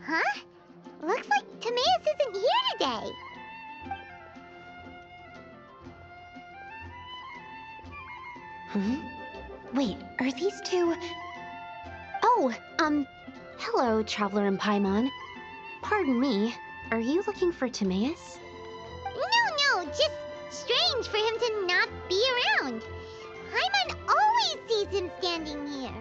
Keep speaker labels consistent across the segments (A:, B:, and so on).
A: Huh? Looks like Timaeus isn't here today.
B: Wait, are these two... Oh, hello, Traveler in Paimon. Pardon me, are you looking for Timaeus?
A: No, just strange for him to not be around. Paimon always sees him standing here.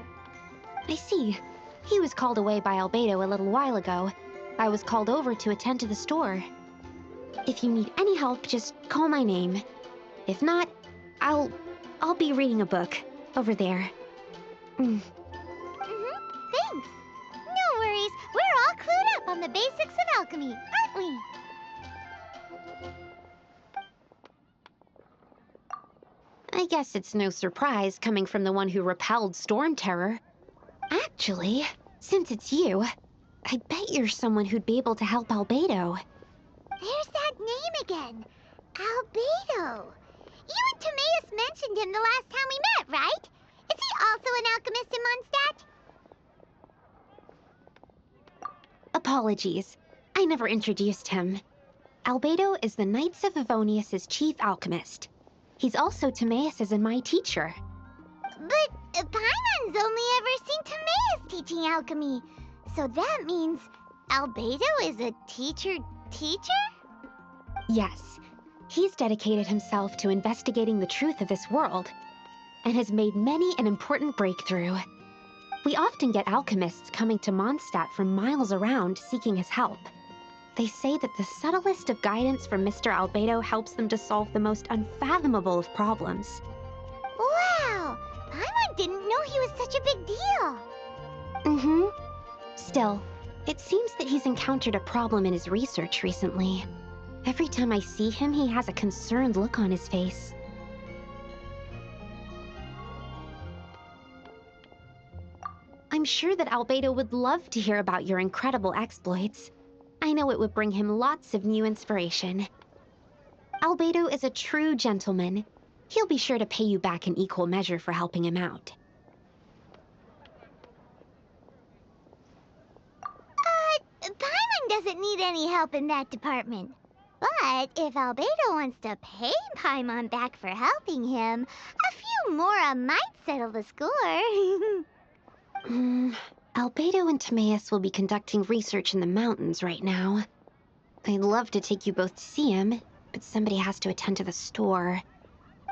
B: I see. He was called away by Albedo a little while ago. I was called over to attend to the store. If you need any help, just call my name. If not, I'll be reading a book over there.
A: Thanks. No worries. We're all clued up on the basics of alchemy, aren't we?
B: I guess it's no surprise coming from the one who repelled Storm Terror. Actually, since it's you, I bet you're someone who'd be able to help Albedo.
A: There's that name again. Albedo. You and Timaeus mentioned him the last time we met, right? Is he also an alchemist in Mondstadt?
B: Apologies. I never introduced him. Albedo is the Knights of Favonius' chief alchemist. He's also Timaeus' and my teacher.
A: But Paimon's only ever seen Timaeus teaching alchemy. So that means Albedo is a teacher?
B: Yes. He's dedicated himself to investigating the truth of this world, and has made many an important breakthrough. We often get alchemists coming to Mondstadt from miles around seeking his help. They say that the subtlest of guidance from Mr. Albedo helps them to solve the most unfathomable of problems.
A: Wow! Paimon didn't know he was such a big deal.
B: Still, it seems that he's encountered a problem in his research recently. Every time I see him, he has a concerned look on his face. I'm sure that Albedo would love to hear about your incredible exploits. I know it would bring him lots of new inspiration. Albedo is a true gentleman. He'll be sure to pay you back in equal measure for helping him out.
A: Paimon doesn't need any help in that department. But if Albedo wants to pay Paimon back for helping him, a few more might settle the score.
B: Albedo and Timaeus will be conducting research in the mountains right now. I'd love to take you both to see him, but somebody has to attend to the store.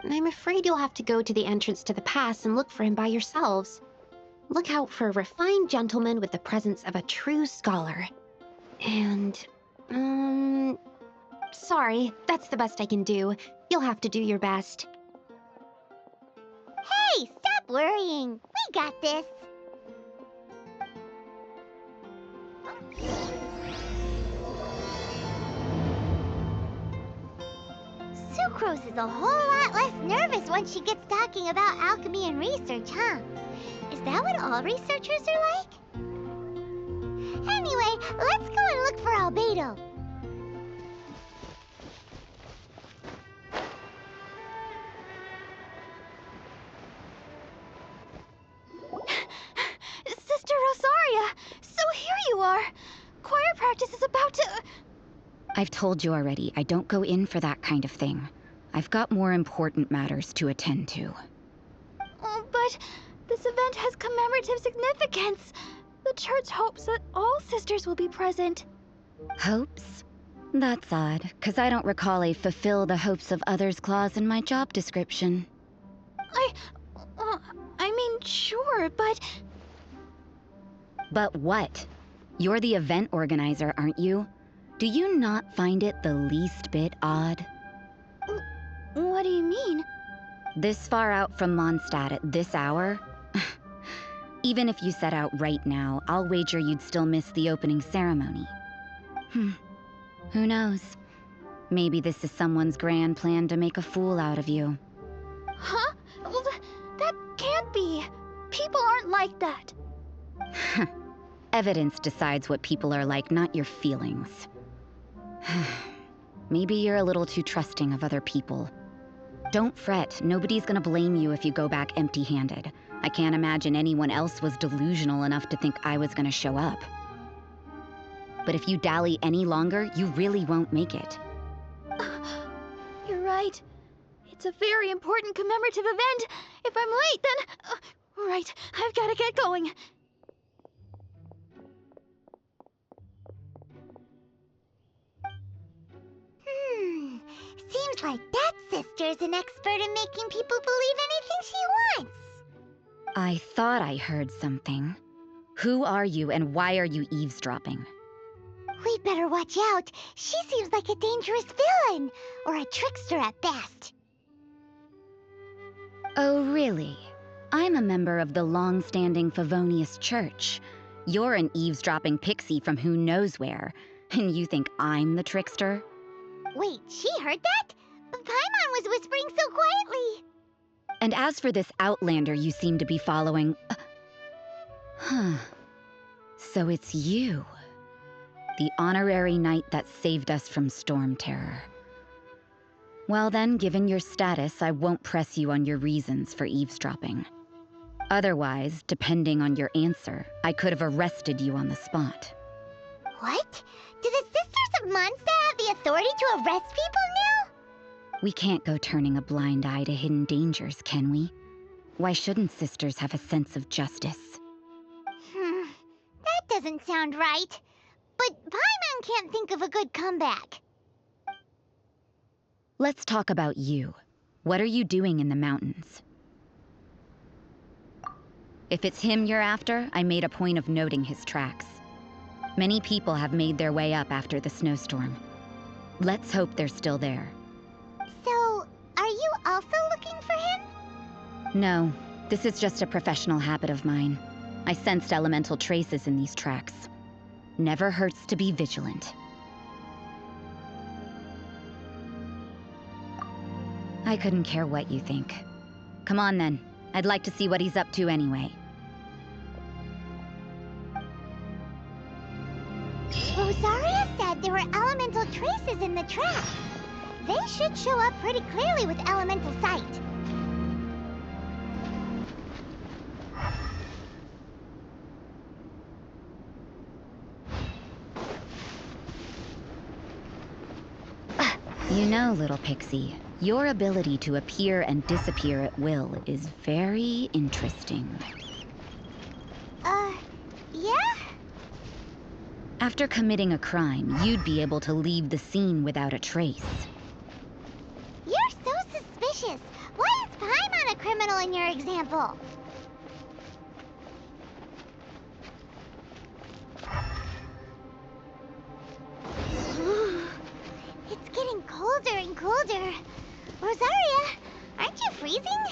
B: I'm afraid you'll have to go to the entrance to the pass and look for him by yourselves. Look out for a refined gentleman with the presence of a true scholar. And, sorry, that's the best I can do. You'll have to do your best.
A: Hey, stop worrying. We got this. Sucrose is a whole lot less nervous once she gets talking about alchemy and research, huh? Is that what all researchers are like? Anyway, let's go and look for Albedo.
C: Sister Rosaria! So here you are! Choir practice is about to...
D: I've told you already, I don't go in for that kind of thing. I've got more important matters to attend to.
C: But this event has commemorative significance. The church hopes that all sisters will be present.
D: Hopes? That's odd, because I don't recall a fulfill the hopes of others clause in my job description.
C: I mean, sure, but...
D: But what? You're the event organizer, aren't you? Do you not find it the least bit odd?
C: What do you mean?
D: This far out from Mondstadt at this hour? Even if you set out right now, I'll wager you'd still miss the opening ceremony. Who knows? Maybe this is someone's grand plan to make a fool out of you.
C: Huh? Well, that can't be. People aren't like that.
D: Evidence decides what people are like, not your feelings. Maybe you're a little too trusting of other people. Don't fret, nobody's gonna blame you if you go back empty-handed. I can't imagine anyone else was delusional enough to think I was gonna show up. But if you dally any longer, you really won't make it.
C: You're right. It's a very important commemorative event. If I'm late, then... right, I've got to get going.
A: Seems like that sister's an expert in making people believe anything she wants.
D: I thought I heard something. Who are you and why are you eavesdropping?
A: We'd better watch out. She seems like a dangerous villain, or a trickster at best.
D: Oh, really? I'm a member of the long-standing Favonius Church. You're an eavesdropping pixie from who knows where, and you think I'm the trickster?
A: Wait, she heard that? Paimon was whispering so quietly.
D: And as for this outlander you seem to be following... So it's you. The honorary knight that saved us from storm terror. Well then, given your status, I won't press you on your reasons for eavesdropping. Otherwise, depending on your answer, I could have arrested you on the spot.
A: What? Do the Sisters of Mondstadt have the authority to arrest people now?
D: We can't go turning a blind eye to hidden dangers, can we? Why shouldn't sisters have a sense of justice?
A: That doesn't sound right. But Paimon can't think of a good comeback.
D: Let's talk about you. What are you doing in the mountains? If it's him you're after, I made a point of noting his tracks. Many people have made their way up after the snowstorm. Let's hope they're still there.
A: So, are you also looking for him?
D: No, this is just a professional habit of mine. I sensed elemental traces in these tracks. Never hurts to be vigilant. I couldn't care what you think. Come on then. I'd like to see what he's up to anyway.
A: Rosaria said there were elemental traces in the track. They should show up pretty clearly with elemental sight.
D: You know, little pixie, your ability to appear and disappear at will is very interesting.
A: Yeah?
D: After committing a crime, you'd be able to leave the scene without a trace.
A: You're so suspicious. Why is Paimon a criminal in your example? It's getting colder and colder. Rosaria, aren't you freezing?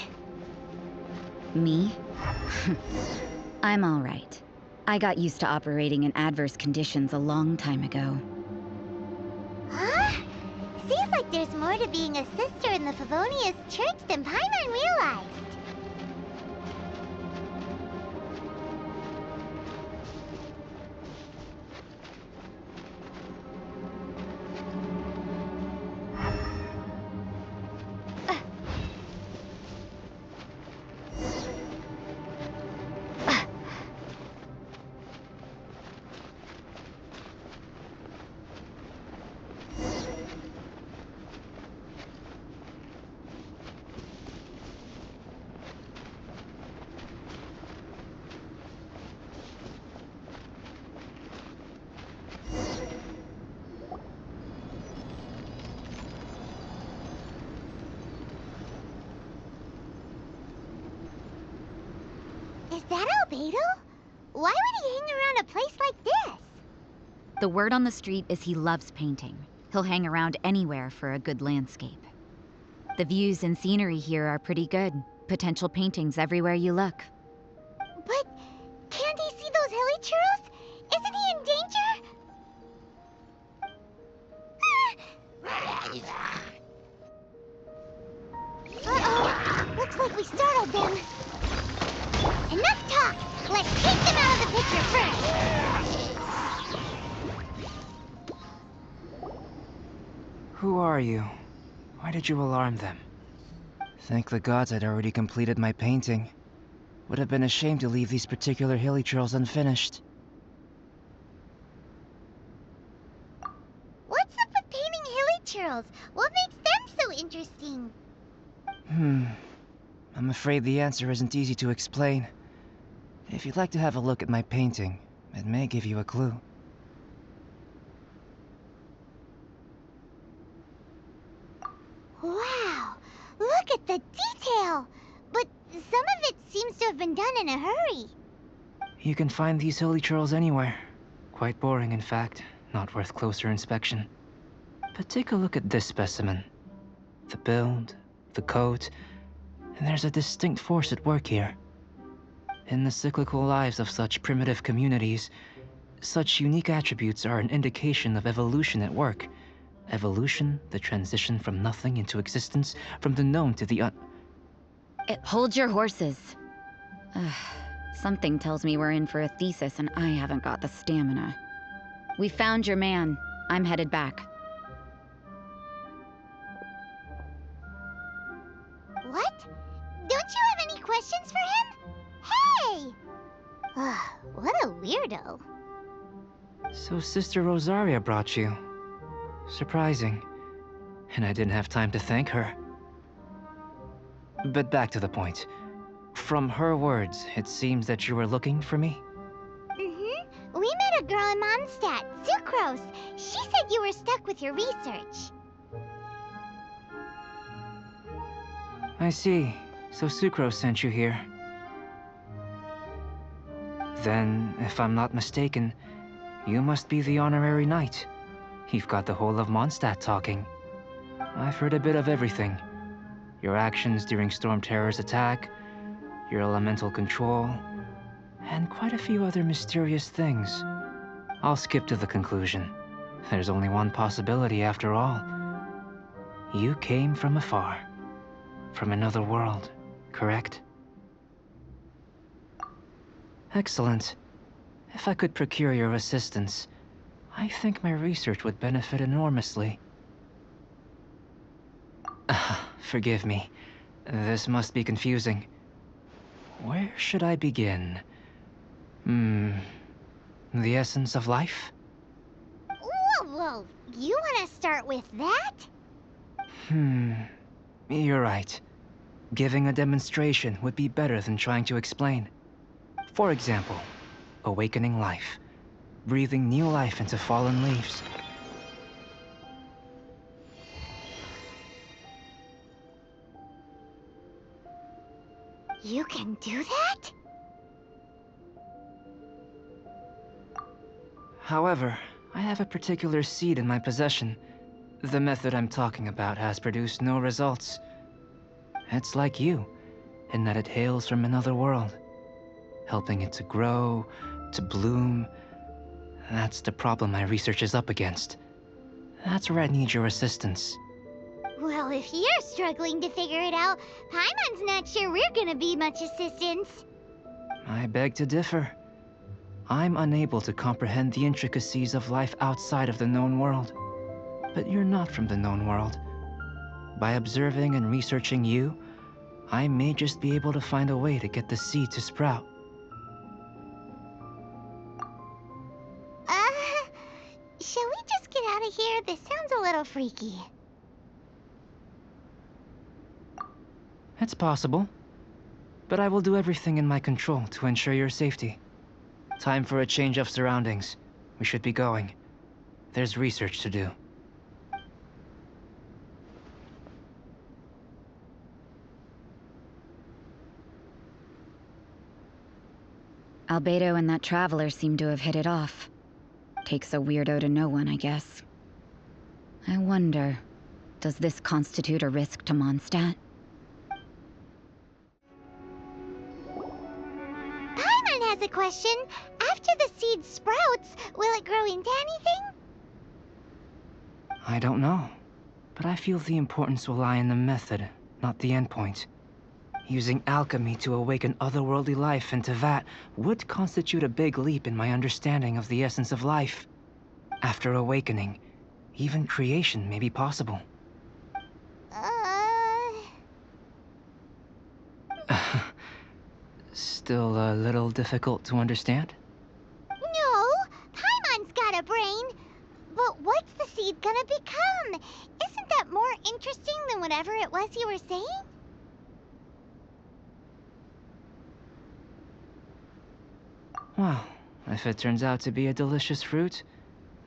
D: Me? I'm all right. I got used to operating in adverse conditions a long time ago.
A: Huh? Seems like there's more to being a sister in the Favonius Church than Paimon realized. Is that Albedo? Why would he hang around a place like this?
D: The word on the street is he loves painting. He'll hang around anywhere for a good landscape. The views and scenery here are pretty good. Potential paintings everywhere you look.
A: But can't he see those hilichurls? Isn't he in danger? Uh-oh. Looks like we startled them. Enough talk! Let's take them out of the picture first!
E: Who are you? Why did you alarm them? Thank the gods I'd already completed my painting. Would have been a shame to leave these particular hilichurls unfinished.
A: trails? What makes them so interesting?
E: I'm afraid the answer isn't easy to explain. If you'd like to have a look at my painting, it may give you a clue.
A: Wow, look at the detail! But some of it seems to have been done in a hurry.
E: You can find these hilly trails anywhere. Quite boring, in fact, not worth closer inspection. But take a look at this specimen. The build, the coat, and there's a distinct force at work here. In the cyclical lives of such primitive communities, such unique attributes are an indication of evolution at work. Evolution, the transition from nothing into existence, from the known to the
D: Hold your horses. Something tells me we're in for a thesis and I haven't got the stamina. We found your man. I'm headed back.
A: What? Don't you have any questions for him? Hey! What a weirdo.
E: So Sister Rosaria brought you. Surprising. And I didn't have time to thank her. But back to the point. From her words, it seems that you were looking for me?
A: We met a girl in Mondstadt, Sucrose. She said you were stuck with your research.
E: I see. So Sucrose sent you here. Then, if I'm not mistaken, you must be the honorary knight. You've got the whole of Mondstadt talking. I've heard a bit of everything. Your actions during Storm Terror's attack, your elemental control, and quite a few other mysterious things. I'll skip to the conclusion. There's only one possibility after all. You came from afar. From another world, correct? Excellent. If I could procure your assistance, I think my research would benefit enormously. Forgive me. This must be confusing. Where should I begin? The essence of life?
A: Whoa, you want to start with that?
E: You're right. Giving a demonstration would be better than trying to explain. For example, awakening life. Breathing new life into fallen leaves.
A: You can do that?
E: However, I have a particular seed in my possession. The method I'm talking about has produced no results. It's like you, in that it hails from another world. Helping it to grow, to bloom. That's the problem my research is up against. That's where I need your assistance.
A: Well, if you're struggling to figure it out, Paimon's not sure we're gonna be much assistance.
E: I beg to differ. I'm unable to comprehend the intricacies of life outside of the known world. But you're not from the known world. By observing and researching you, I may just be able to find a way to get the seed to sprout.
A: Shall we just get out of here? This sounds a little freaky.
E: It's possible. But I will do everything in my control to ensure your safety. Time for a change of surroundings. We should be going. There's research to do.
D: Albedo and that traveler seem to have hit it off. Takes a weirdo to know one, I guess. I wonder, does this constitute a risk to Mondstadt?
A: Paimon has a question. After the seed sprouts, will it grow into anything?
E: I don't know. But I feel the importance will lie in the method, not the endpoint. Using alchemy to awaken otherworldly life into that would constitute a big leap in my understanding of the essence of life. After awakening, even creation may be possible. Still a little difficult to understand?
A: No, Paimon's got a brain. But what's the seed gonna become? Isn't that more interesting than whatever it was you were saying?
E: Well, if it turns out to be a delicious fruit,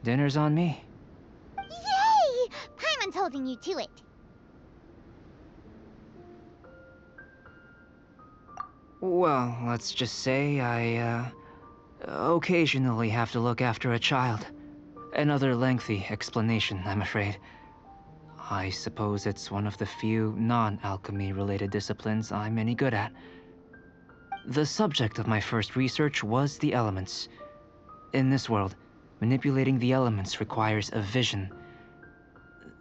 E: dinner's on me.
A: Yay! Paimon's holding you to it.
E: Well, let's just say I, occasionally have to look after a child. Another lengthy explanation, I'm afraid. I suppose it's one of the few non-alchemy related disciplines I'm any good at. The subject of my first research was the elements. In this world, manipulating the elements requires a vision.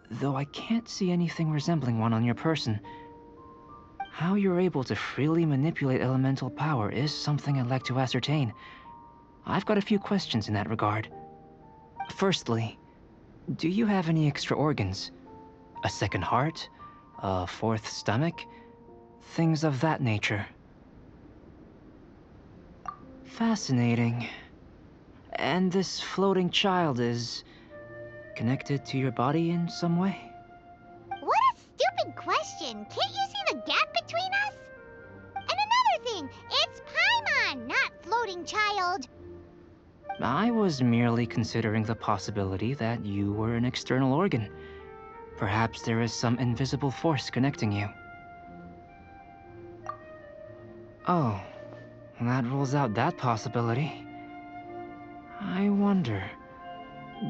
E: Though I can't see anything resembling one on your person. How you're able to freely manipulate elemental power is something I'd like to ascertain. I've got a few questions in that regard. Firstly, do you have any extra organs? A second heart? A fourth stomach? Things of that nature. Fascinating. And this floating child is connected to your body in some way?
A: What a stupid question! Can't you see the gap between us? And another thing, it's Paimon, not floating child.
E: I was merely considering the possibility that you were an external organ. Perhaps there is some invisible force connecting you. Oh, that rules out that possibility. I wonder,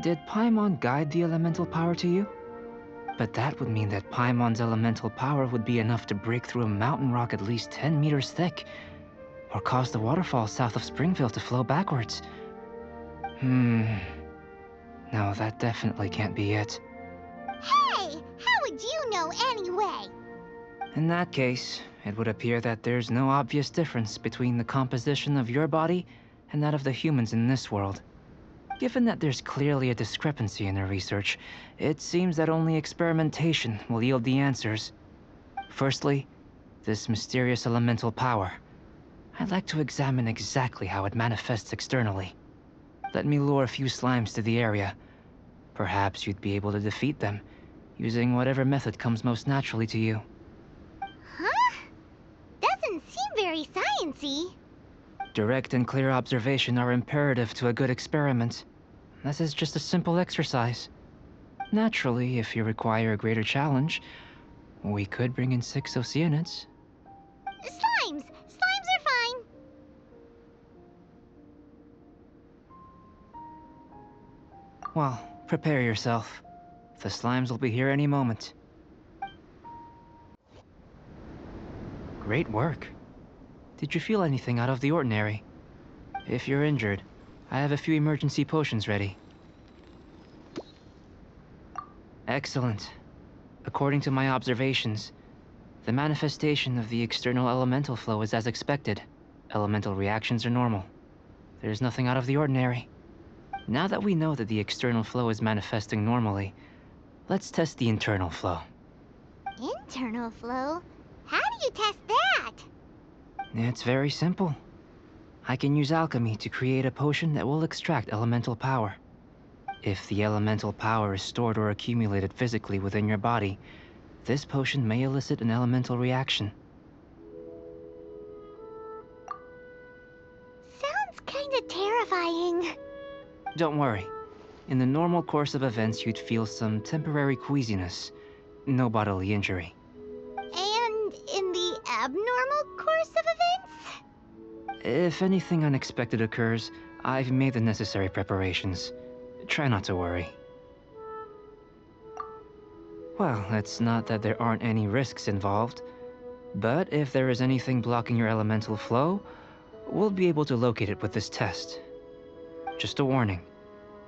E: did Paimon guide the elemental power to you? But that would mean that Paimon's elemental power would be enough to break through a mountain rock at least 10 meters thick, or cause the waterfall south of Springfield to flow backwards. No, that definitely can't be it.
A: Hey, how would you know anyway?
E: In that case, it would appear that there's no obvious difference between the composition of your body and that of the humans in this world. Given that there's clearly a discrepancy in their research, it seems that only experimentation will yield the answers. Firstly, this mysterious elemental power. I'd like to examine exactly how it manifests externally. Let me lure a few slimes to the area. Perhaps you'd be able to defeat them, using whatever method comes most naturally to you.
A: Huh? Doesn't seem very sciencey.
E: Direct and clear observation are imperative to a good experiment. This is just a simple exercise. Naturally, if you require a greater challenge, we could bring in 6 Oceanids.
A: Slimes! Slimes are fine.
E: Well, prepare yourself. The slimes will be here any moment. Great work. Did you feel anything out of the ordinary? If you're injured, I have a few emergency potions ready. Excellent. According to my observations, the manifestation of the external elemental flow is as expected. Elemental reactions are normal. There's nothing out of the ordinary. Now that we know that the external flow is manifesting normally, let's test the internal flow.
A: Internal flow? How do you test that?
E: It's very simple. I can use alchemy to create a potion that will extract elemental power. If the elemental power is stored or accumulated physically within your body, this potion may elicit an elemental reaction.
A: Sounds kinda terrifying.
E: Don't worry. In the normal course of events, you'd feel some temporary queasiness. No bodily injury.
A: And in the abnormal course of events?
E: If anything unexpected occurs, I've made the necessary preparations. Try not to worry. Well, it's not that there aren't any risks involved, but if there is anything blocking your elemental flow, we'll be able to locate it with this test. Just a warning.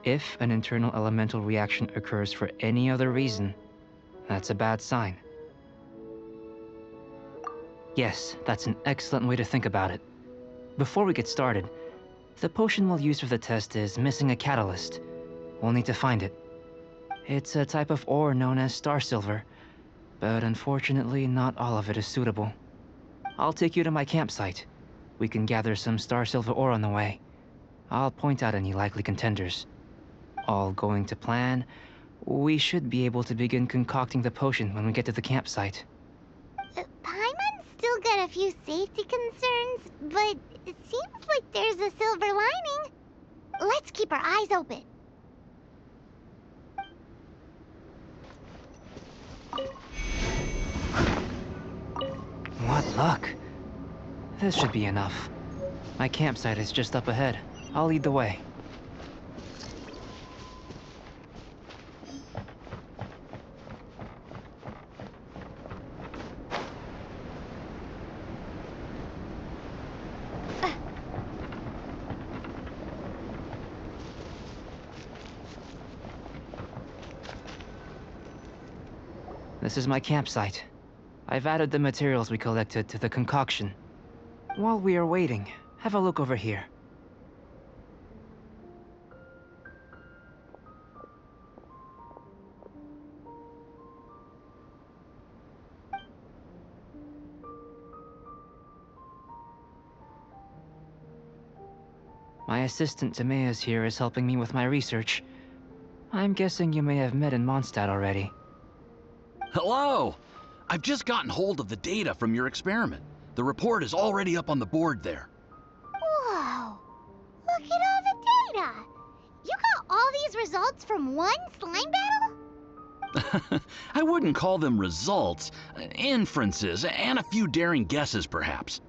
E: If an internal elemental reaction occurs for any other reason, that's a bad sign. Yes, that's an excellent way to think about it. Before we get started, the potion we'll use for the test is missing a catalyst. We'll need to find it. It's a type of ore known as star silver, but unfortunately not all of it is suitable. I'll take you to my campsite. We can gather some star silver ore on the way. I'll point out any likely contenders. All going to plan, We should be able to begin concocting the potion when we get to the campsite.
A: Paimon's still got a few safety concerns, but it seems like there's a silver lining. Let's keep our eyes open.
E: What luck. This should be enough. My campsite is just up ahead. I'll lead the way. This is my campsite. I've added the materials we collected to the concoction. While we are waiting, have a look over here. My assistant Timaeus here is helping me with my research. I'm guessing you may have met in Mondstadt already.
F: Hello! I've just gotten hold of the data from your experiment. The report is already up on the board there.
A: Whoa! Look at all the data! You got all these results from one slime battle?
F: I wouldn't call them results, inferences, and a few daring guesses perhaps.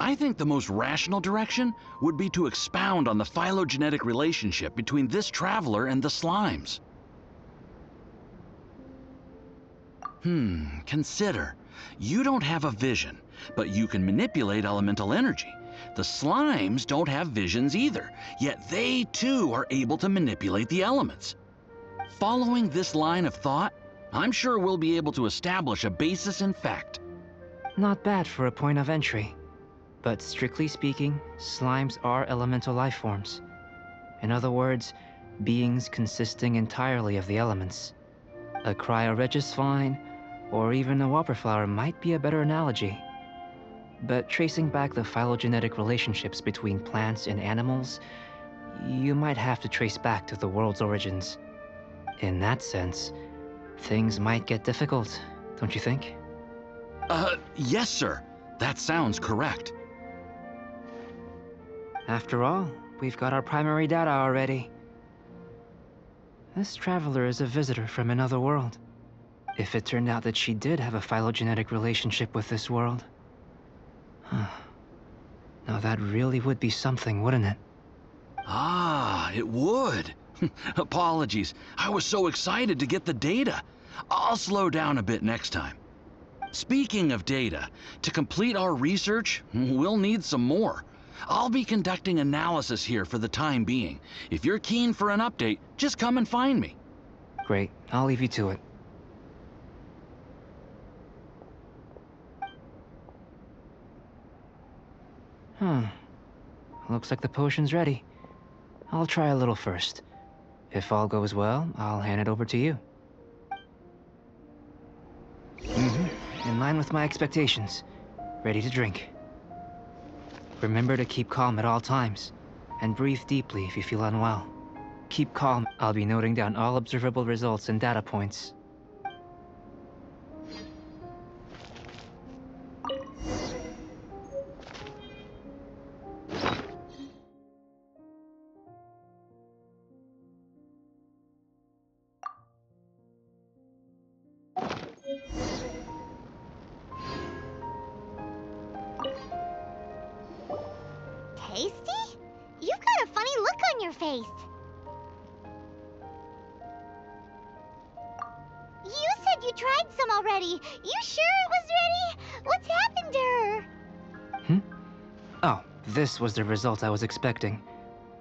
F: I think the most rational direction would be to expound on the phylogenetic relationship between this traveler and the slimes. Consider. You don't have a vision, but you can manipulate elemental energy. The slimes don't have visions either, yet they too are able to manipulate the elements. Following this line of thought, I'm sure we'll be able to establish a basis in fact.
E: Not bad for a point of entry. But strictly speaking, slimes are elemental life forms. In other words, beings consisting entirely of the elements. A cryoregis vine, or even a whopperflower might be a better analogy. But tracing back the phylogenetic relationships between plants and animals, you might have to trace back to the world's origins. In that sense, things might get difficult, don't you think?
F: Yes, sir. That sounds correct.
E: After all, we've got our primary data already. This traveler is a visitor from another world. If it turned out that she did have a phylogenetic relationship with this world. Now that really would be something, wouldn't it?
F: Ah, it would. Apologies. I was so excited to get the data. I'll slow down a bit next time. Speaking of data, to complete our research, we'll need some more. I'll be conducting analysis here for the time being. If you're keen for an update, just come and find me.
E: Great, I'll leave you to it. Looks like the potion's ready. I'll try a little first. If all goes well, I'll hand it over to you. In line with my expectations. Ready to drink. Remember to keep calm at all times, and breathe deeply if you feel unwell. Keep calm. I'll be noting down all observable results and data points.
A: Tasty? You've got a funny look on your face. You said you tried some already. You sure it was ready? What's happened to her?
E: Oh, this was the result I was expecting.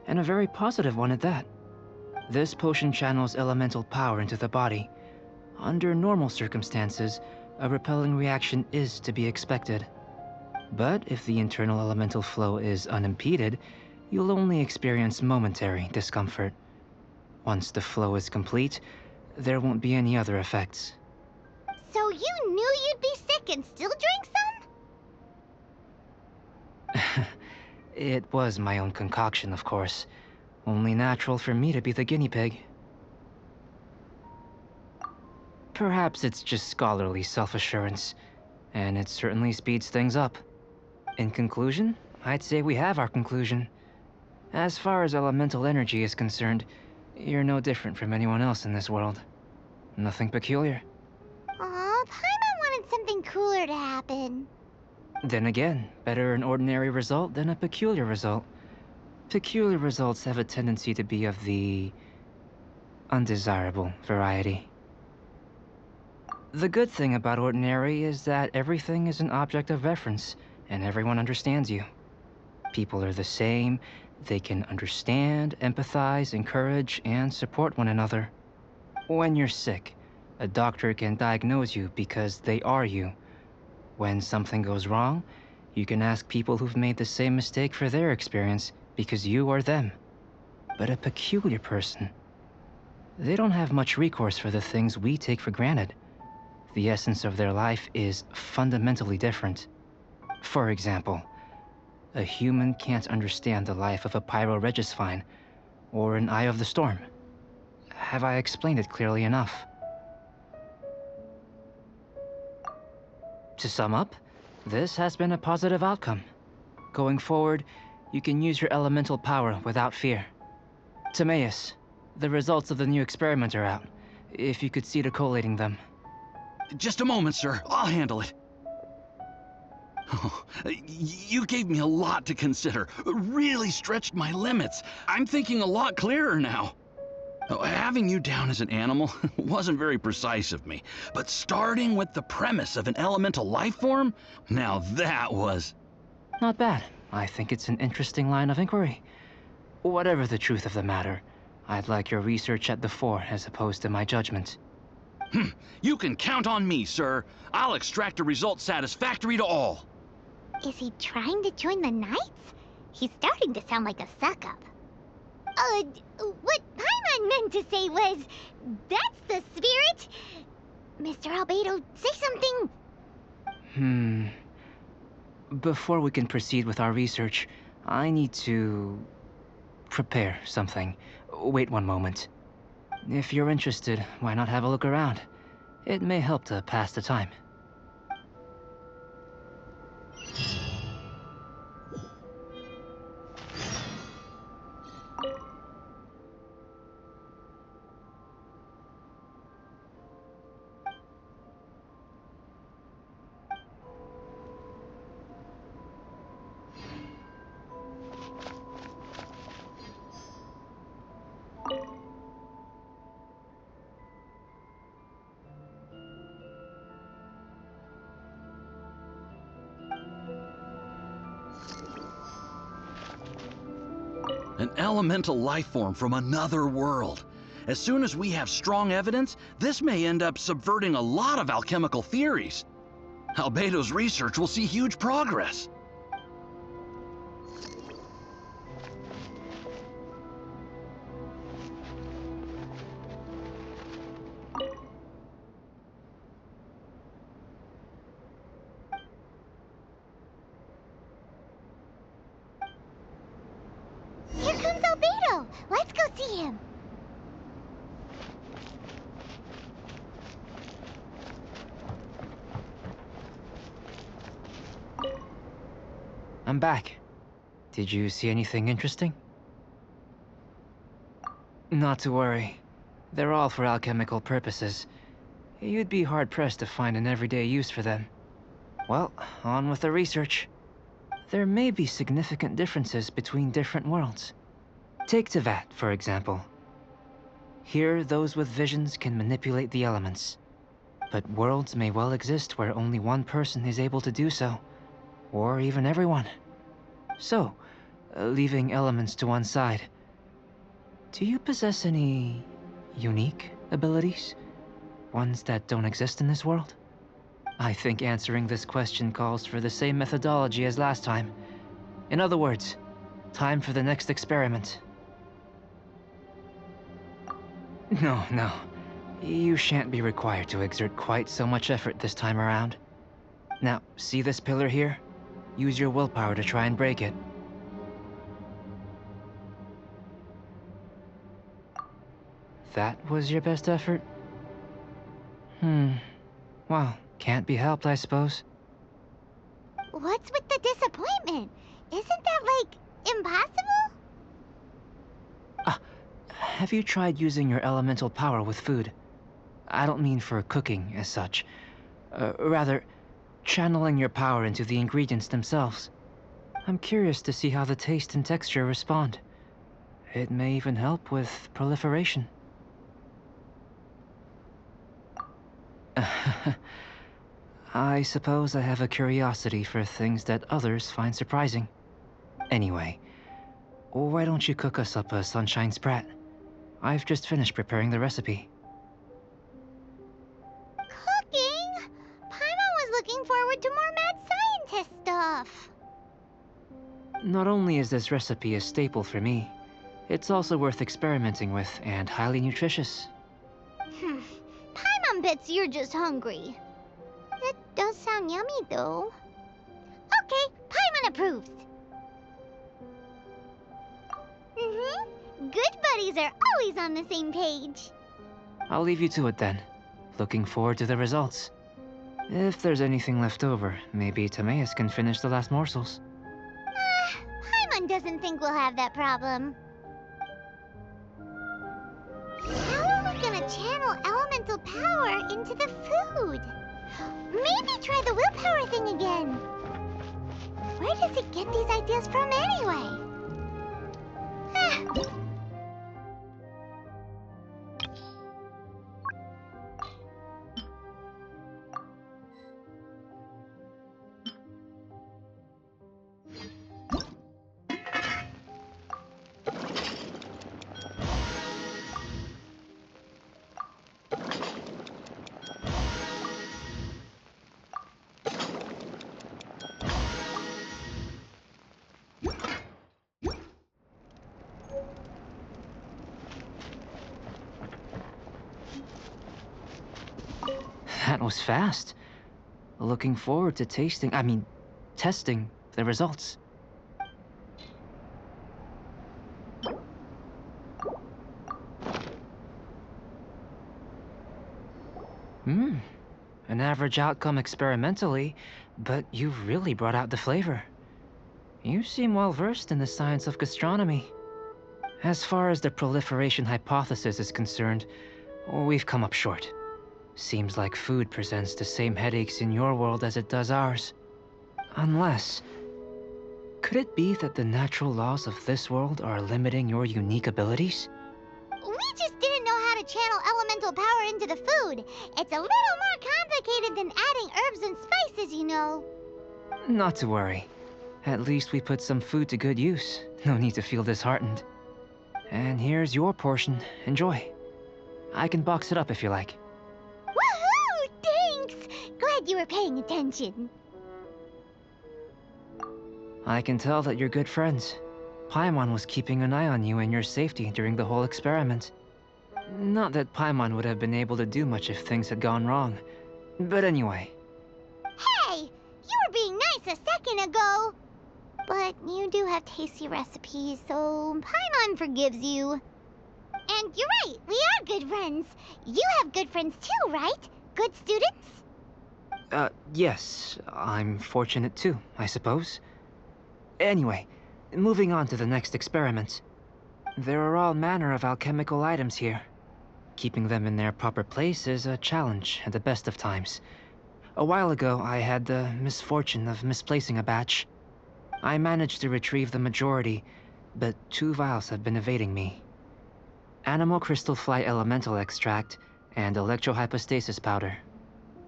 E: And a very positive one at that. This potion channels elemental power into the body. Under normal circumstances, a repelling reaction is to be expected. But if the internal elemental flow is unimpeded, you'll only experience momentary discomfort. Once the flow is complete, there won't be any other effects.
A: So you knew you'd be sick and still drank some?
E: It was my own concoction, of course. Only natural for me to be the guinea pig. Perhaps it's just scholarly self-assurance, and it certainly speeds things up. In conclusion, I'd say we have our conclusion. As far as elemental energy is concerned, you're no different from anyone else in this world. Nothing peculiar.
A: Aw, Paimon wanted something cooler to happen.
E: Then again, better an ordinary result than a peculiar result. Peculiar results have a tendency to be of the undesirable variety. The good thing about ordinary is that everything is an object of reference, and everyone understands you. People are the same. They can understand, empathize, encourage, and support one another. When you're sick, a doctor can diagnose you because they are you. When something goes wrong, you can ask people who've made the same mistake for their experience because you are them. But a peculiar person, they don't have much recourse for the things we take for granted. The essence of their life is fundamentally different. For example, a human can't understand the life of a pyro-regisvine or an eye of the storm. Have I explained it clearly enough? To sum up, this has been a positive outcome. Going forward, you can use your elemental power without fear. Timaeus, the results of the new experiment are out. If you could see to collating them.
F: Just a moment, sir. I'll handle it. Oh, you gave me a lot to consider. Really stretched my limits. I'm thinking a lot clearer now. Having you down as an animal wasn't very precise of me, but starting with the premise of an elemental life form, now that was...
E: Not bad. I think it's an interesting line of inquiry. Whatever the truth of the matter, I'd like your research at the fore as opposed to my judgment.
F: You can count on me, sir. I'll extract a result satisfactory to all.
A: Is he trying to join the Knights? He's starting to sound like a suck-up. What Paimon meant to say was, that's the spirit. Mr. Albedo, say something.
E: Before we can proceed with our research, I need to prepare something. Wait one moment. If you're interested, why not have a look around? It may help to pass the time.
F: An elemental life form from another world. As soon as we have strong evidence, this may end up subverting a lot of alchemical theories. Albedo's research will see huge progress.
A: Here comes Albedo. Let's go see him.
E: I'm back. Did you see anything interesting? Not to worry. They're all for alchemical purposes. You'd be hard-pressed to find an everyday use for them. Well, on with the research. There may be significant differences between different worlds. Take Tevat, for example. Here, those with visions can manipulate the elements. But worlds may well exist where only one person is able to do so. Or even everyone. So, leaving elements to one side, do you possess any unique abilities? Ones that don't exist in this world? I think answering this question calls for the same methodology as last time. In other words, time for the next experiment. No. You shan't be required to exert quite so much effort this time around. Now, see this pillar here? Use your willpower to try and break it. That was your best effort? Well, can't be helped, I suppose.
A: What's with the disappointment? Isn't that, like, impossible?
E: Have you tried using your elemental power with food? I don't mean for cooking as such. Rather, channeling your power into the ingredients themselves. I'm curious to see how the taste and texture respond. It may even help with proliferation. I suppose I have a curiosity for things that others find surprising. Anyway, why don't you cook us up a sunshine sprat? I've just finished preparing the recipe.
A: Cooking? Paimon was looking forward to more mad scientist stuff.
E: Not only is this recipe a staple for me, it's also worth experimenting with and highly nutritious.
A: Paimon bets you're just hungry. That does sound yummy, though. Okay, Paimon approves. Good buddies are always on the same page.
E: I'll leave you to it then. Looking forward to the results. If there's anything left over, maybe Timaeus can finish the last morsels.
A: Paimon doesn't think we'll have that problem. How are we gonna channel elemental power into the food? Maybe try the willpower thing again. Where does it get these ideas from anyway?
E: That was fast. Looking forward to testing the results. An average outcome experimentally, but you've really brought out the flavor. You seem well versed in the science of gastronomy. As far as the proliferation hypothesis is concerned, we've come up short. Seems like food presents the same headaches in your world as it does ours. Unless... could it be that the natural laws of this world are limiting your unique abilities?
A: We just didn't know how to channel elemental power into the food. It's a little more complicated than adding herbs and spices, you know.
E: Not to worry. At least we put some food to good use. No need to feel disheartened. And here's your portion. Enjoy. I can box it up if you like.
A: Woohoo! Thanks! Glad you were paying attention.
E: I can tell that you're good friends. Paimon was keeping an eye on you and your safety during the whole experiment. Not that Paimon would have been able to do much if things had gone wrong. But anyway.
A: Hey! You were being nice a second ago! But you do have tasty recipes, so Paimon forgives you. And you're right, we are good friends. You have good friends too, right? Good students?
E: Yes. I'm fortunate too, I suppose. Anyway, moving on to the next experiment. There are all manner of alchemical items here. Keeping them in their proper place is a challenge at the best of times. A while ago, I had the misfortune of misplacing a batch. I managed to retrieve the majority, but 2 vials have been evading me. Animal crystal fly elemental extract and electrohypostasis powder.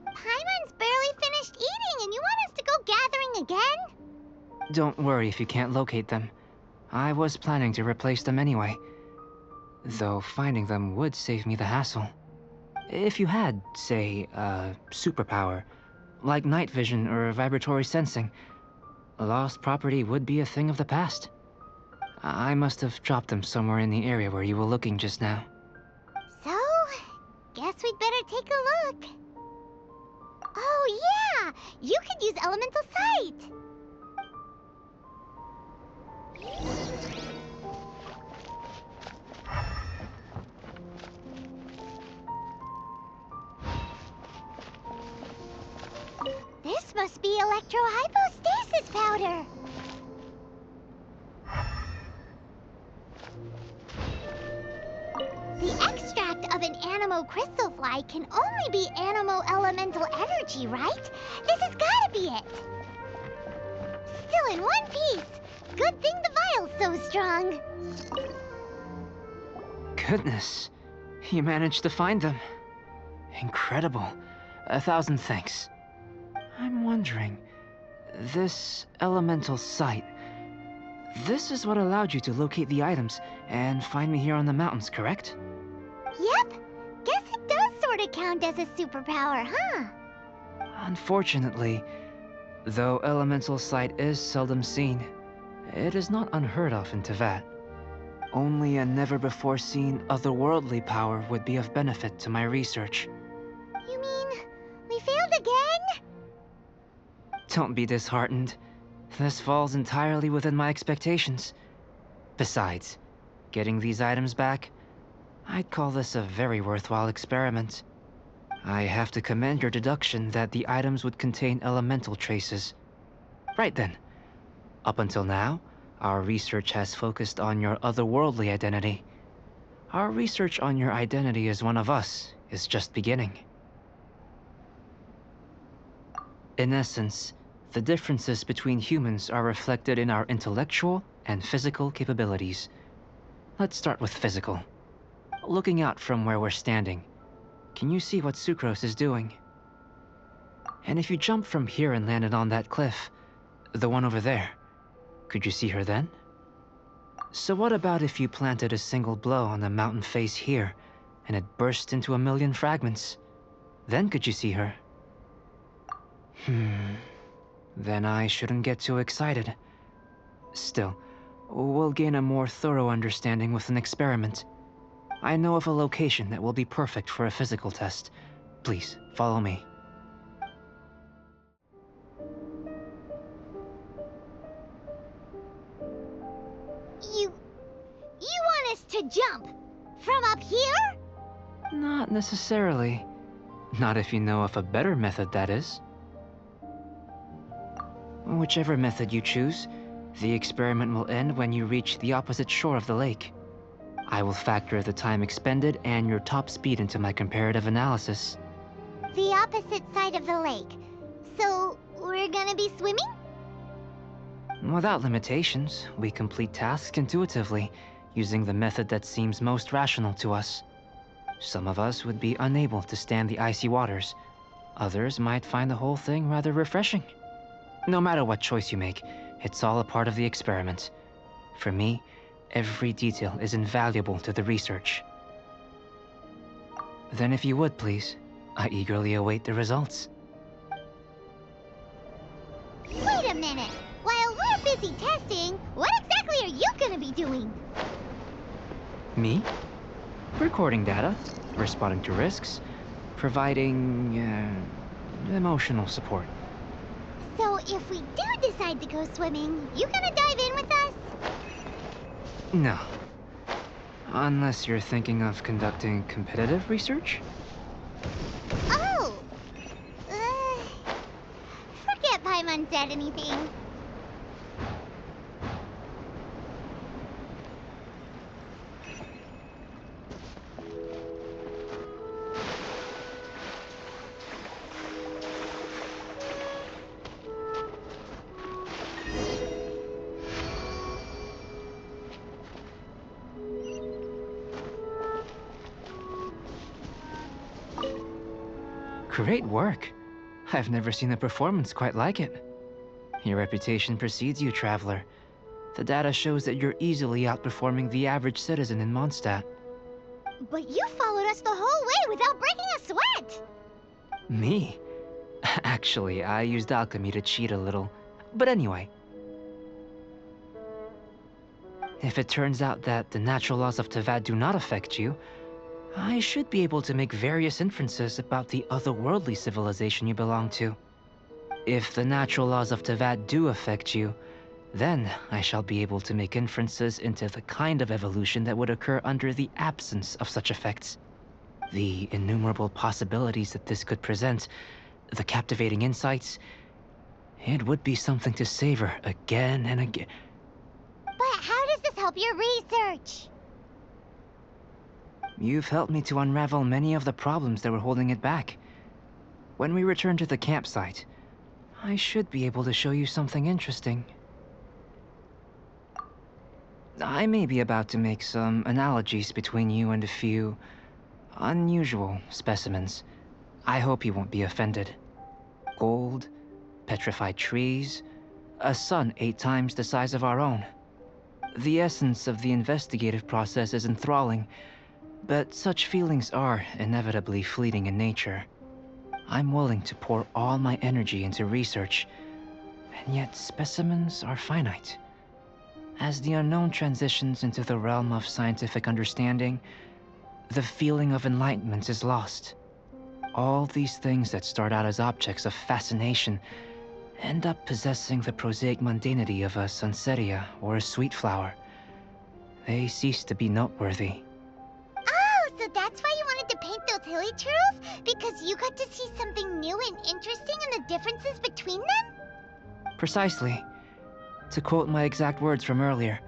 A: Paimon's barely finished eating and you want us to go gathering again?
E: Don't worry if you can't locate them. I was planning to replace them anyway. Though finding them would save me the hassle. If you had, say, a superpower, like night vision or vibratory sensing, lost property would be a thing of the past. I must have dropped them somewhere in the area where you were looking just now.
A: So, guess we'd better take a look. Oh yeah! You could use elemental sight! must be electrohypostasis powder. The extract of an animo crystal fly can only be animo elemental energy, right? This has gotta be it. Still in one piece. Good thing the vial's so strong.
E: Goodness, you managed to find them. Incredible. 1,000 thanks. I'm wondering, this elemental sight, this is what allowed you to locate the items and find me here on the mountains, correct?
A: Yep. Guess it does sort of count as a superpower, huh?
E: Unfortunately, though elemental sight is seldom seen, it is not unheard of in Teyvat. Only a never-before-seen otherworldly power would be of benefit to my research.
A: You mean we failed again?
E: Don't be disheartened. This falls entirely within my expectations. Besides, getting these items back, I'd call this a very worthwhile experiment. I have to commend your deduction that the items would contain elemental traces. Right then. Up until now, our research has focused on your otherworldly identity. Our research on your identity as one of us is just beginning. In essence, the differences between humans are reflected in our intellectual and physical capabilities. Let's start with physical. Looking out from where we're standing, can you see what Sucrose is doing? And if you jump from here and landed on that cliff, the one over there, could you see her then? So what about if you planted a single blow on the mountain face here, and it burst into 1,000,000 fragments? Then could you see her? Then I shouldn't get too excited. Still, we'll gain a more thorough understanding with an experiment. I know of a location that will be perfect for a physical test. Please, follow me.
A: You want us to jump? From up here?
E: Not necessarily. Not if you know of a better method, that is. Whichever method you choose, the experiment will end when you reach the opposite shore of the lake. I will factor the time expended and your top speed into my comparative analysis.
A: The opposite side of the lake. So, we're gonna be swimming?
E: Without limitations, we complete tasks intuitively, using the method that seems most rational to us. Some of us would be unable to stand the icy waters. Others might find the whole thing rather refreshing. No matter what choice you make, it's all a part of the experiment. For me, every detail is invaluable to the research. Then if you would, please, I eagerly await the results.
A: Wait a minute! While we're busy testing, what exactly are you gonna be doing?
E: Me? Recording data, responding to risks, providing, emotional support.
A: So if we do decide to go swimming, you gonna dive in with us?
E: No. Unless you're thinking of conducting competitive research?
A: Oh! Forget Paimon said anything.
E: Great work. I've never seen a performance quite like it. Your reputation precedes you, traveler. The data shows that you're easily outperforming the average citizen in Mondstadt.
A: But you followed us the whole way without breaking a sweat!
E: Me? Actually, I used alchemy to cheat a little. But anyway. If it turns out that the natural laws of Teyvat do not affect you, I should be able to make various inferences about the otherworldly civilization you belong to. If the natural laws of Teyvat do affect you, then I shall be able to make inferences into the kind of evolution that would occur under the absence of such effects. The innumerable possibilities that this could present, the captivating insights, It would be something to savor again and again.
A: But how does this help your research?
E: You've helped me to unravel many of the problems that were holding it back. When we return to the campsite, I should be able to show you something interesting. I may be about to make some analogies between you and a few unusual specimens. I hope you won't be offended. Gold, petrified trees, a sun 8 times the size of our own. The essence of the investigative process is enthralling, but such feelings are inevitably fleeting in nature. I'm willing to pour all my energy into research, and yet specimens are finite. As the unknown transitions into the realm of scientific understanding, the feeling of enlightenment is lost. All these things that start out as objects of fascination end up possessing the prosaic mundanity of a sunsettia or a sweet flower. They cease to be noteworthy.
A: Oh, so that's why you wanted to paint those hilly turtles? Because you got to see something new and interesting in the differences between them?
E: Precisely. To quote my exact words from earlier,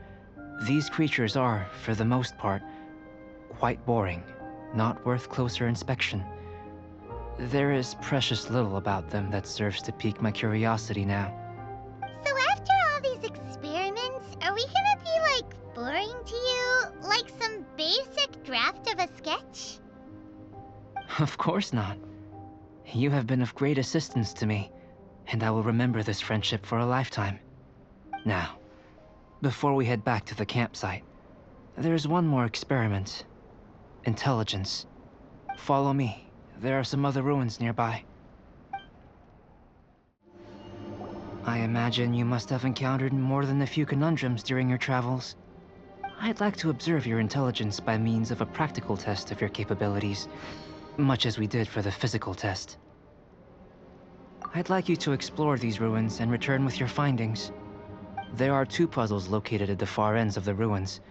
E: these creatures are, for the most part, quite boring, not worth closer inspection. There is precious little about them that serves to pique my curiosity now.
A: So after all these experiments, are we gonna be, like, boring to you? Like some basic draft of a sketch?
E: Of course not. You have been of great assistance to me, and I will remember this friendship for a lifetime. Now, before we head back to the campsite, there's one more experiment. Intelligence. Follow me. There are some other ruins nearby. I imagine you must have encountered more than a few conundrums during your travels. I'd like to observe your intelligence by means of a practical test of your capabilities, much as we did for the physical test. I'd like you to explore these ruins and return with your findings. There are 2 puzzles located at the far ends of the ruins.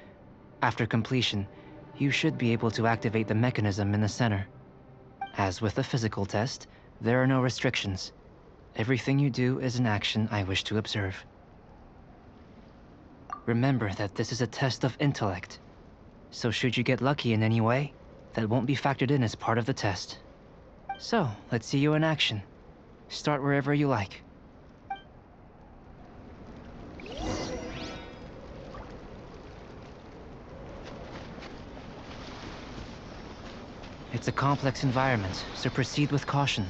E: After completion, you should be able to activate the mechanism in the center. As with the physical test, there are no restrictions. Everything you do is an action I wish to observe. Remember that this is a test of intellect, so should you get lucky in any way, that won't be factored in as part of the test. So, let's see you in action. Start wherever you like. It's a complex environment, so proceed with caution.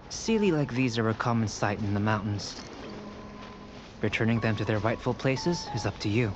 E: Sealy like these are a common sight in the mountains. Returning them to their rightful places is up to you.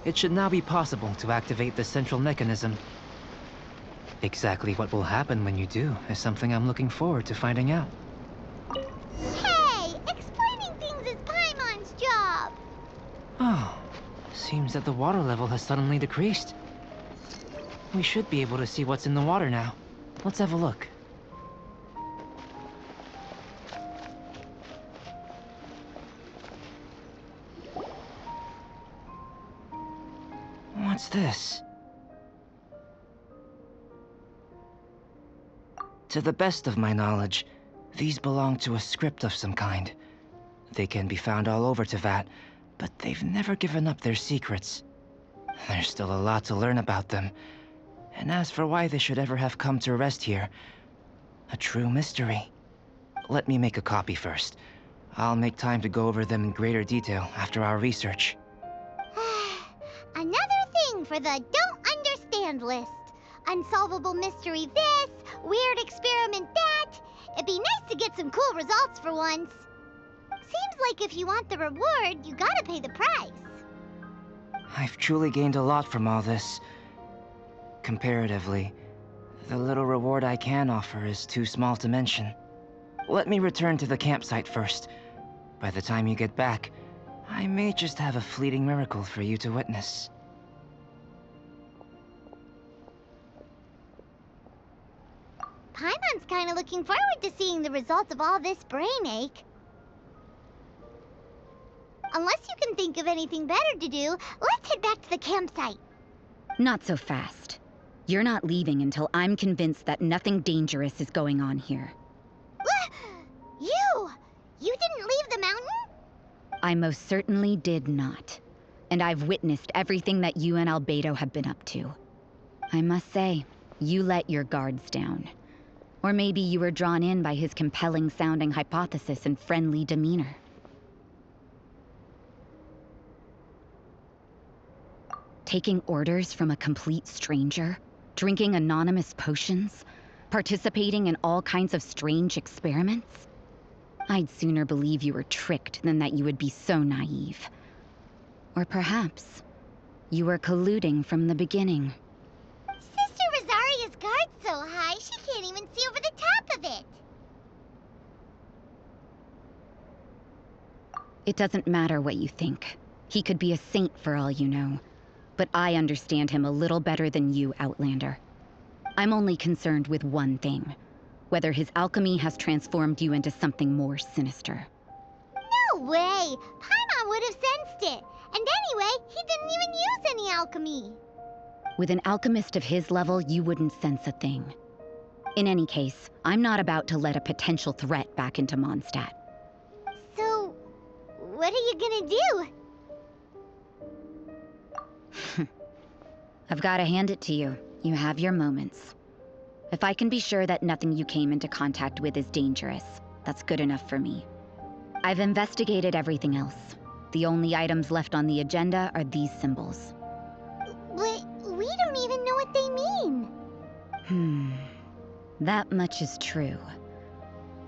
E: it should now be possible to activate the central mechanism. Exactly what will happen when you do is something I'm looking forward to finding out.
A: Hey, explaining things is Paimon's job.
E: Oh, seems that the water level has suddenly decreased. We should be able to see what's in the water now. Let's have a look. What's this? To the best of my knowledge, these belong to a script of some kind. They can be found all over Teyvat, but they've never given up their secrets. There's still a lot to learn about them. And as for why they should ever have come to rest here, a true mystery. Let me make a copy first. I'll make time to go over them in greater detail after our research.
A: Another thing for the don't understand list. Unsolvable mystery this, weird experiment that. It'd be nice to get some cool results for once. Seems like if you want the reward, you gotta pay the price.
E: I've truly gained a lot from all this. Comparatively, the little reward I can offer is too small to mention. Let me return to the campsite first. By the time you get back, I may just have a fleeting miracle for you to witness.
A: Paimon's kinda looking forward to seeing the results of all this brain ache. Unless you can think of anything better to do, let's head back to the campsite.
D: Not so fast. You're not leaving until I'm convinced that nothing dangerous is going on here.
A: You didn't leave the mountain?
D: I most certainly did not. And I've witnessed everything that you and Albedo have been up to. I must say, you let your guards down. Or maybe you were drawn in by his compelling-sounding hypothesis and friendly demeanor. Taking orders from a complete stranger, drinking anonymous potions, participating in all kinds of strange experiments? I'd sooner believe you were tricked than that you would be so naive. Or perhaps you were colluding from the beginning.
A: Sister Rosaria's guard's so high, she can't even see over the top of it.
D: It doesn't matter what you think. He could be a saint for all you know. But I understand him a little better than you, Outlander. I'm only concerned with one thing. Whether his alchemy has transformed you into something more sinister.
A: No way! Paimon would have sensed it. And anyway, he didn't even use any alchemy.
D: With an alchemist of his level, you wouldn't sense a thing. In any case, I'm not about to let a potential threat back into Mondstadt.
A: So, what are you gonna do?
D: I've got to hand it to you. You have your moments. If I can be sure that nothing you came into contact with is dangerous, that's good enough for me. I've investigated everything else. The only items left on the agenda are these symbols.
A: But we don't even know what they mean.
D: That much is true.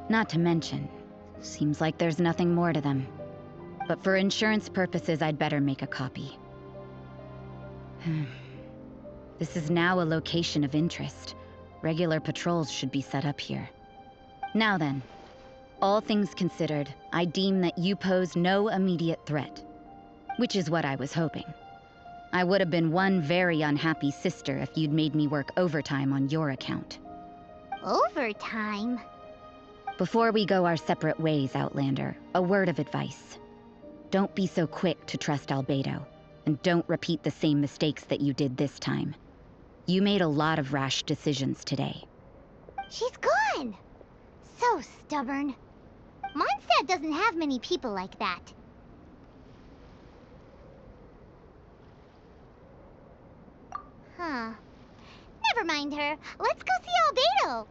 D: Not to mention, seems like there's nothing more to them. But for insurance purposes, I'd better make a copy. This is now a location of interest. Regular patrols should be set up here. Now then, all things considered, I deem that you pose no immediate threat. Which is what I was hoping. I would have been one very unhappy sister if you'd made me work overtime on your account.
A: Overtime?
D: Before we go our separate ways, Outlander, a word of advice. Don't be so quick to trust Albedo, and don't repeat the same mistakes that you did this time. You made a lot of rash decisions today.
A: She's gone! So stubborn. Mondstadt doesn't have many people like that. Huh. Never mind her. Let's go see Albedo.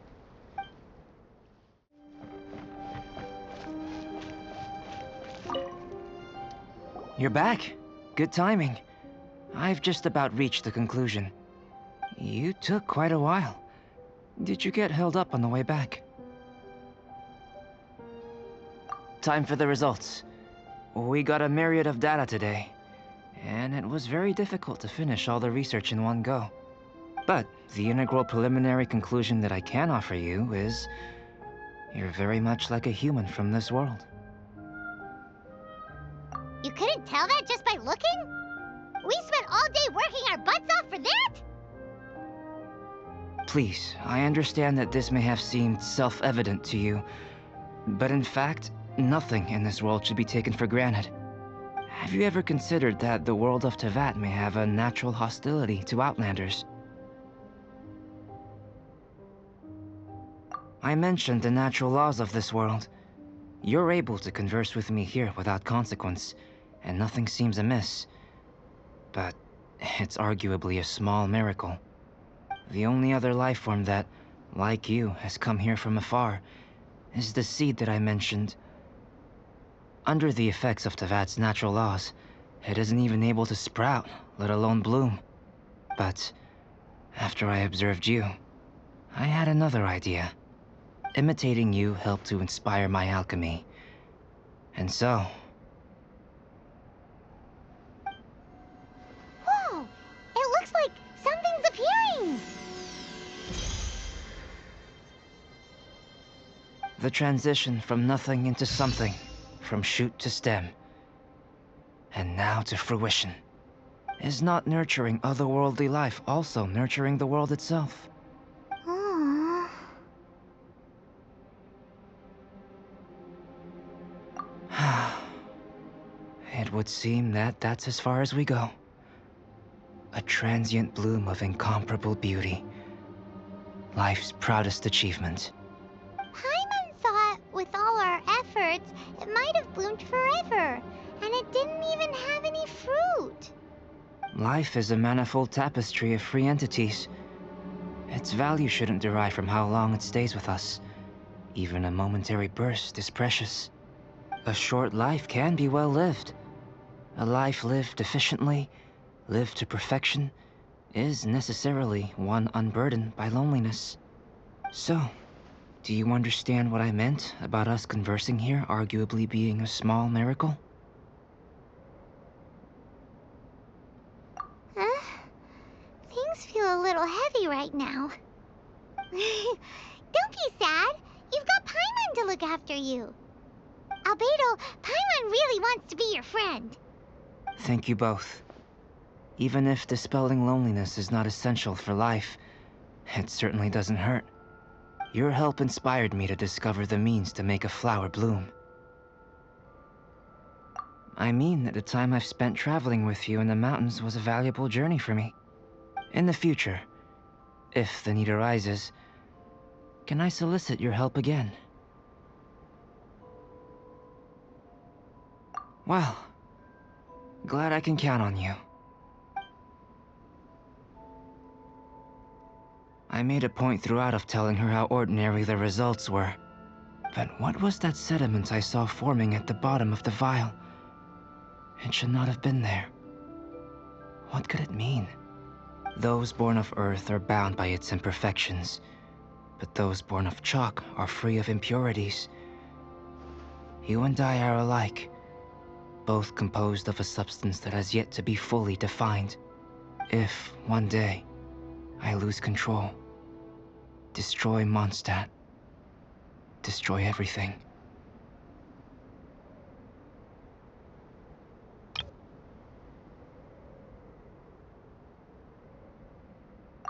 E: You're back. Good timing. I've just about reached the conclusion. You took quite a while. Did you get held up on the way back? Time for the results. We got a myriad of data today. and it was very difficult to finish all the research in one go. But the integral preliminary conclusion that I can offer you is you're very much like a human from this world.
A: You couldn't tell that just by looking? We spent all day working our butts off for that?
E: Please, I understand that this may have seemed self-evident to you, but in fact, nothing in this world should be taken for granted. Have you ever considered that the world of Teyvat may have a natural hostility to Outlanders? I mentioned the natural laws of this world. You're able to converse with me here without consequence, and nothing seems amiss. But it's arguably a small miracle. The only other life form that, like you, has come here from afar is the seed that I mentioned. Under the effects of Teyvat's natural laws, it isn't even able to sprout, let alone bloom. But after I observed you, I had another idea. Imitating you helped to inspire my alchemy. And so...
A: Whoa! It looks like something's appearing!
E: The transition from nothing into something, from shoot to stem, and now to fruition. Is not nurturing otherworldly life also nurturing the world itself?
A: Aww.
E: It would seem that that's as far as we go. A transient bloom of incomparable beauty. Life's proudest achievement.
A: Paimon thought with all our efforts, it might have bloomed forever, and it didn't even have any fruit.
E: Life is a manifold tapestry of free entities. Its value shouldn't derive from how long it stays with us. Even a momentary burst is precious. A short life can be well lived. A life lived efficiently, lived to perfection, is necessarily one unburdened by loneliness. So, do you understand what I meant about us conversing here arguably being a small miracle?
A: Huh? Things feel a little heavy right now. Don't be sad. You've got Paimon to look after you. Albedo, Paimon really wants to be your friend.
E: Thank you both. Even if dispelling loneliness is not essential for life, it certainly doesn't hurt. Your help inspired me to discover the means to make a flower bloom. I mean that the time I've spent traveling with you in the mountains was a valuable journey for me. In the future, if the need arises, can I solicit your help again? Well, glad I can count on you. I made a point throughout of telling her how ordinary the results were. But what was that sediment I saw forming at the bottom of the vial? It should not have been there. What could it mean? Those born of Earth are bound by its imperfections, but those born of chalk are free of impurities. You and I are alike, both composed of a substance that has yet to be fully defined. If, one day, I lose control, destroy Mondstadt, destroy everything.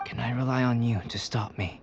E: Can I rely on you to stop me?